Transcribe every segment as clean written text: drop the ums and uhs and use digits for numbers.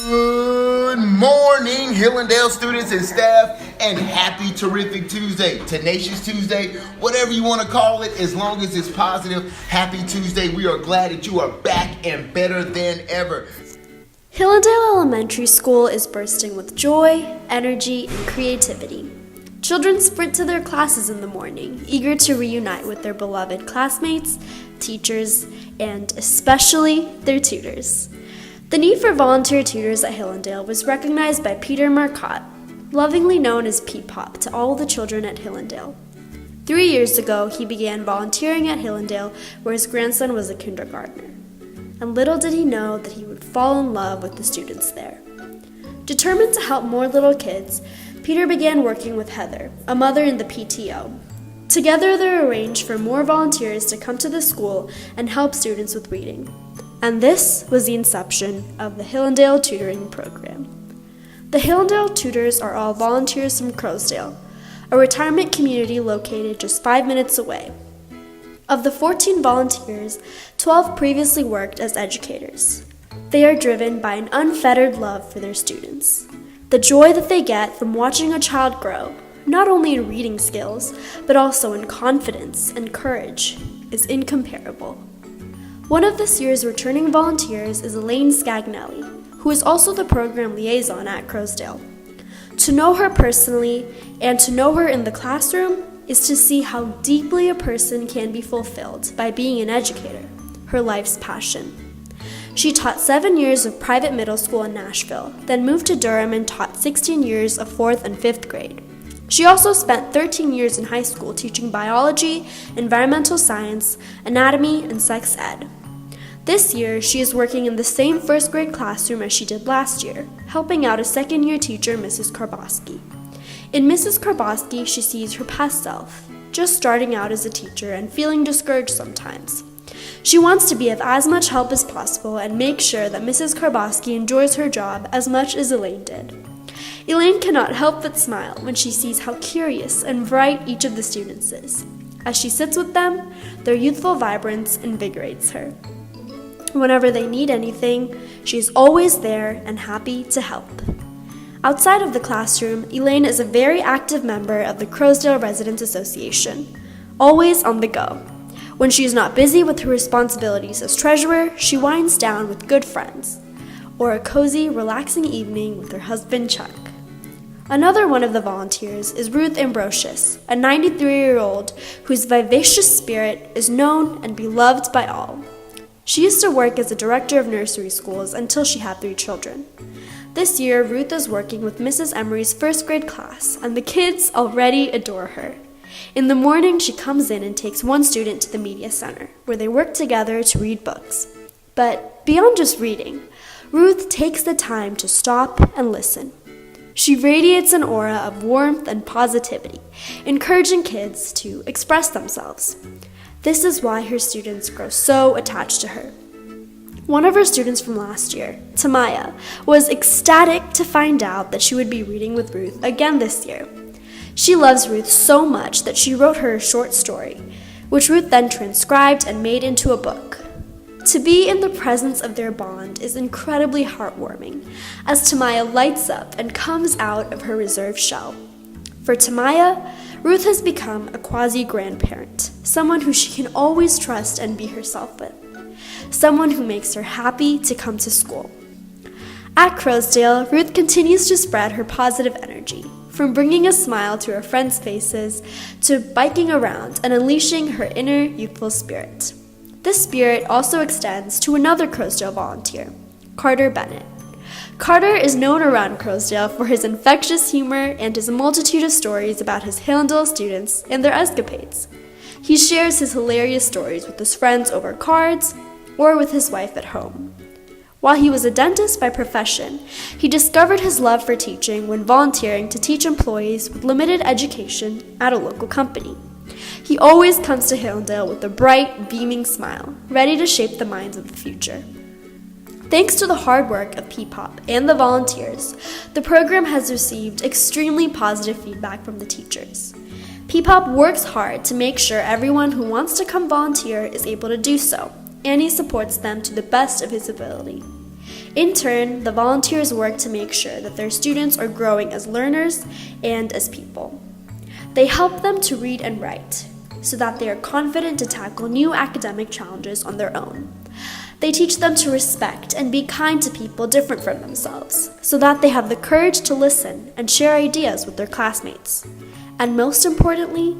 Good morning, Hillendale students and staff, and happy terrific Tuesday, tenacious Tuesday, whatever you want to call it, as long as it's positive. Happy Tuesday. We are glad that you are back and better than ever. Hillendale Elementary School is bursting with joy, energy, and creativity. Children sprint to their classes in the morning, eager to reunite with their beloved classmates, teachers, and especially their tutors. The need for volunteer tutors at Hillendale was recognized by Peter Marcotte, lovingly known as P-Pop to all the children at Hillendale. 3 years ago, he began volunteering at Hillendale, where his grandson was a kindergartner. And little did he know that he would fall in love with the students there. Determined to help more little kids, Peter began working with Heather, a mother in the PTO. Together, they arranged for more volunteers to come to the school and help students with reading. And this was the inception of the Hillendale Tutoring Program. The Hillendale tutors are all volunteers from Crowsdale, a retirement community located just 5 minutes away. Of the 14 volunteers, 12 previously worked as educators. They are driven by an unfettered love for their students. The joy that they get from watching a child grow, not only in reading skills, but also in confidence and courage, is incomparable. One of this year's returning volunteers is Elaine Scagnelli, who is also the program liaison at Crowsdale. To know her personally and to know her in the classroom is to see how deeply a person can be fulfilled by being an educator, her life's passion. She taught 7 years of private middle school in Nashville, then moved to Durham and taught 16 years of 4th and 5th grade. She also spent 13 years in high school teaching biology, environmental science, anatomy, and sex ed. This year, she is working in the same 1st grade classroom as she did last year, helping out a 2nd-year teacher, Mrs. Karboski. In Mrs. Karboski, she sees her past self, just starting out as a teacher and feeling discouraged sometimes. She wants to be of as much help as possible and make sure that Mrs. Karboski enjoys her job as much as Elaine did. Elaine cannot help but smile when she sees how curious and bright each of the students is. As she sits with them, their youthful vibrance invigorates her. Whenever they need anything, she is always there and happy to help. Outside of the classroom, Elaine is a very active member of the Crowsdale Residents Association, always on the go. When she is not busy with her responsibilities as treasurer, she winds down with good friends, or a cozy, relaxing evening with her husband, Chuck. Another one of the volunteers is Ruth Ambrosius, a 93-year-old whose vivacious spirit is known and beloved by all. She used to work as a director of nursery schools until she had 3 children. This year, Ruth is working with Mrs. Emery's 1st grade class, and the kids already adore her. In the morning, she comes in and takes one student to the media center, where they work together to read books. But beyond just reading, Ruth takes the time to stop and listen. She radiates an aura of warmth and positivity, encouraging kids to express themselves. This is why her students grow so attached to her. One of her students from last year, Tamaya, was ecstatic to find out that she would be reading with Ruth again this year. She loves Ruth so much that she wrote her a short story, which Ruth then transcribed and made into a book. To be in the presence of their bond is incredibly heartwarming, as Tamaya lights up and comes out of her reserved shell. For Tamaya, Ruth has become a quasi-grandparent, someone who she can always trust and be herself with, someone who makes her happy to come to school. At Crowsdale, Ruth continues to spread her positive energy, from bringing a smile to her friends' faces to biking around and unleashing her inner youthful spirit. This spirit also extends to another Crowsdale volunteer, Carter Bennett. Carter is known around Crowsdale for his infectious humor and his multitude of stories about his Hillendale students and their escapades. He shares his hilarious stories with his friends over cards or with his wife at home. While he was a dentist by profession, he discovered his love for teaching when volunteering to teach employees with limited education at a local company. He always comes to Hillendale with a bright, beaming smile, ready to shape the minds of the future. Thanks to the hard work of P-Pop and the volunteers, the program has received extremely positive feedback from the teachers. P-Pop works hard to make sure everyone who wants to come volunteer is able to do so, and he supports them to the best of his ability. In turn, the volunteers work to make sure that their students are growing as learners and as people. They help them to read and write, so that they are confident to tackle new academic challenges on their own. They teach them to respect and be kind to people different from themselves, so that they have the courage to listen and share ideas with their classmates. And most importantly,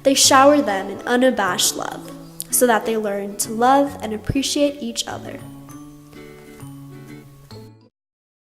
they shower them in unabashed love, so that they learn to love and appreciate each other.